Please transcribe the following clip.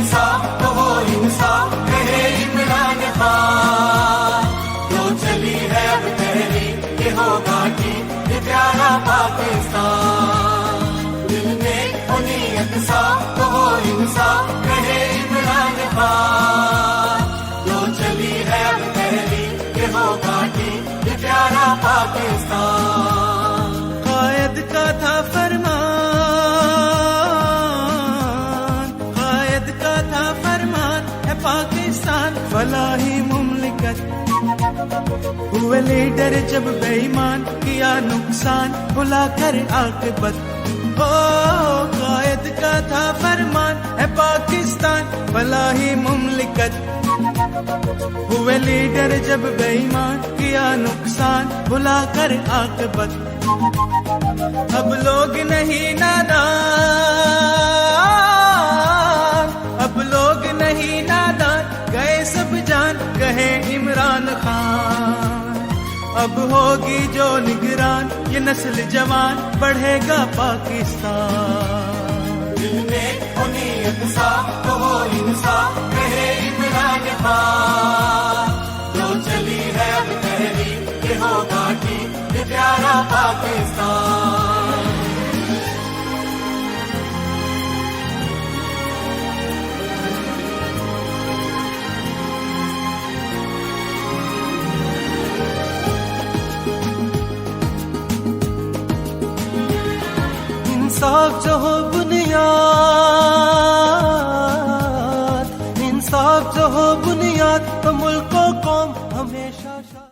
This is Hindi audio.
इंसाफ तो हो इंसाफ कहे इमरान खान। जो चली है अब तहरीक ये होगा ठीक ये प्यारा पाकिस्तान। दिल में हो नीयत साफ तो हो इंसाफ कहे इमरान खान। जो चली है अब तहरीक ये होगा ठीक ये प्यारा पाकिस्तान। कायद का था फरमान, कायद का था फरमान है पाकिस्तान फलाही मुमलिकत। हुए लीडर जब बेईमान किया नुकसान बुलाकर आकबत। ओ कायद का था फरमान है पाकिस्तान फलाही मुमलिकत। हुए लीडर जब बेईमान किया नुकसान बुलाकर आकबत। अब लोग नहीं नादान, अब लोग नहीं नादान गए सब जान कहे इमरान खान। अब होगी जो निगरान ये नस्ल जवान बढ़ेगा पाकिस्तान। दिल में हो नीयत साफ तो हो इंसाफ कहे इमरान खान। जो चली है अब तहरीक ये होगा ठीक ये प्यारा पाकिस्तान। इंसाफ जो हो बुनियाद, इंसाफ जो हो बुनियाद तो मुल्क को कौम हमेशा